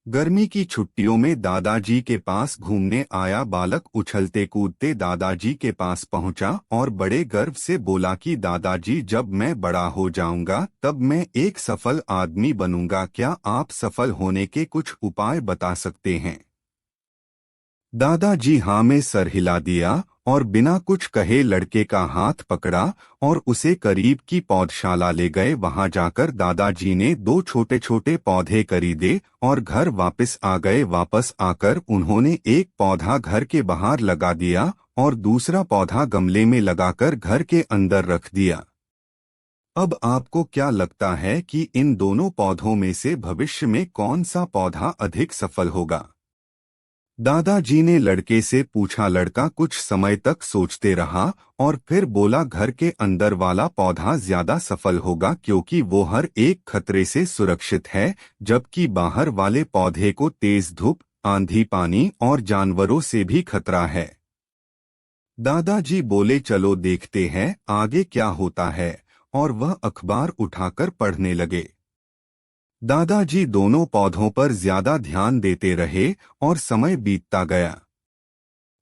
गर्मी की छुट्टियों में दादाजी के पास घूमने आया बालक उछलते कूदते दादाजी के पास पहुंचा और बड़े गर्व से बोला कि दादाजी, जब मैं बड़ा हो जाऊंगा तब मैं एक सफल आदमी बनूंगा। क्या आप सफल होने के कुछ उपाय बता सकते हैं? दादाजी हाँ में सर हिला दिया और बिना कुछ कहे लड़के का हाथ पकड़ा और उसे करीब की पौधशाला ले गए। वहां जाकर दादाजी ने दो छोटे छोटे पौधे खरीदे और घर वापस आ गए। वापस आकर उन्होंने एक पौधा घर के बाहर लगा दिया और दूसरा पौधा गमले में लगाकर घर के अंदर रख दिया। अब आपको क्या लगता है कि इन दोनों पौधों में से भविष्य में कौन सा पौधा अधिक सफल होगा? दादाजी ने लड़के से पूछा। लड़का कुछ समय तक सोचते रहा और फिर बोला, घर के अंदर वाला पौधा ज्यादा सफल होगा क्योंकि वो हर एक खतरे से सुरक्षित है, जबकि बाहर वाले पौधे को तेज धूप, आंधी, पानी और जानवरों से भी खतरा है। दादाजी बोले, चलो देखते हैं आगे क्या होता है, और वह अखबार उठाकर पढ़ने लगे। दादाजी दोनों पौधों पर ज्यादा ध्यान देते रहे और समय बीतता गया।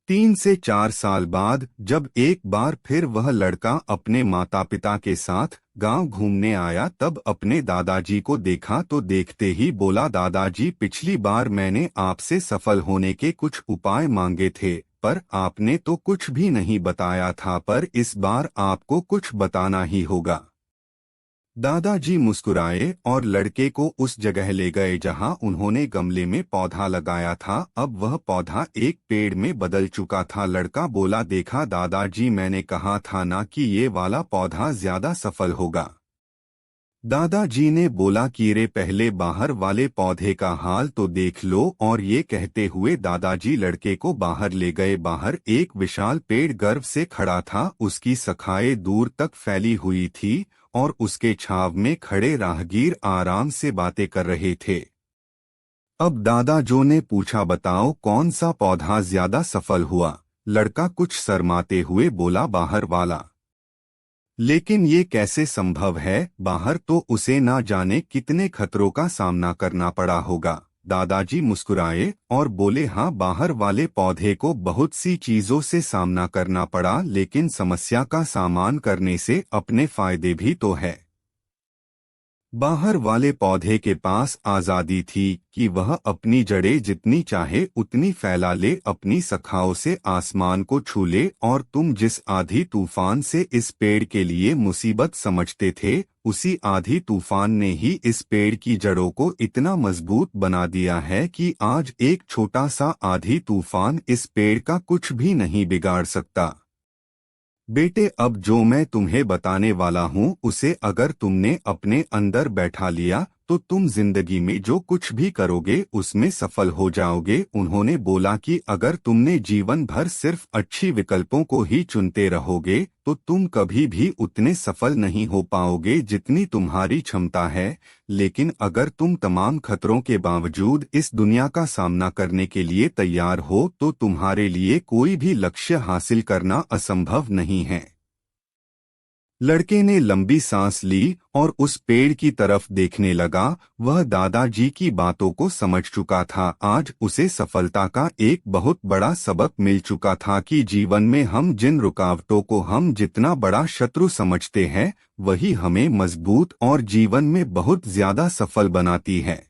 3 से 4 साल बाद जब एक बार फिर वह लड़का अपने माता पिता के साथ गांव घूमने आया, तब अपने दादाजी को देखा तो देखते ही बोला, दादाजी, पिछली बार मैंने आपसे सफल होने के कुछ उपाय मांगे थे, पर आपने तो कुछ भी नहीं बताया था, पर इस बार आपको कुछ बताना ही होगा। दादाजी मुस्कुराए और लड़के को उस जगह ले गए जहां उन्होंने गमले में पौधा लगाया था। अब वह पौधा एक पेड़ में बदल चुका था। लड़का बोला, देखा दादाजी, मैंने कहा था ना कि ये वाला पौधा ज्यादा सफल होगा। दादाजी ने बोला कि रे, पहले बाहर वाले पौधे का हाल तो देख लो। और ये कहते हुए दादाजी लड़के को बाहर ले गए। बाहर एक विशाल पेड़ गर्व से खड़ा था। उसकी शाखाएं दूर तक फैली हुई थी और उसके छाव में खड़े राहगीर आराम से बातें कर रहे थे। अब दादाजी ने पूछा, बताओ कौन सा पौधा ज्यादा सफल हुआ? लड़का कुछ शर्माते हुए बोला, बाहर वाला। लेकिन ये कैसे संभव है? बाहर तो उसे ना जाने कितने खतरों का सामना करना पड़ा होगा। दादाजी मुस्कुराए और बोले, हाँ, बाहर वाले पौधे को बहुत सी चीजों से सामना करना पड़ा, लेकिन समस्या का सामना करने से अपने फायदे भी तो है। बाहर वाले पौधे के पास आजादी थी कि वह अपनी जड़ें जितनी चाहे उतनी फैला ले, अपनी शाखाओं से आसमान को छू ले। और तुम जिस आधी तूफान से इस पेड़ के लिए मुसीबत समझते थे, उसी आधी तूफान ने ही इस पेड़ की जड़ों को इतना मजबूत बना दिया है कि आज एक छोटा सा आधी तूफान इस पेड़ का कुछ भी नहीं बिगाड़ सकता। बेटे, अब जो मैं तुम्हें बताने वाला हूँ उसे अगर तुमने अपने अंदर बैठा लिया तो तुम जिंदगी में जो कुछ भी करोगे उसमें सफल हो जाओगे। उन्होंने बोला कि अगर तुमने जीवन भर सिर्फ अच्छी विकल्पों को ही चुनते रहोगे तो तुम कभी भी उतने सफल नहीं हो पाओगे जितनी तुम्हारी क्षमता है। लेकिन अगर तुम तमाम खतरों के बावजूद इस दुनिया का सामना करने के लिए तैयार हो तो तुम्हारे लिए कोई भी लक्ष्य हासिल करना असंभव नहीं है। लड़के ने लंबी सांस ली और उस पेड़ की तरफ देखने लगा। वह दादाजी की बातों को समझ चुका था। आज उसे सफलता का एक बहुत बड़ा सबक मिल चुका था कि जीवन में हम जिन रुकावटों को हम जितना बड़ा शत्रु समझते हैं, वही हमें मजबूत और जीवन में बहुत ज्यादा सफल बनाती है।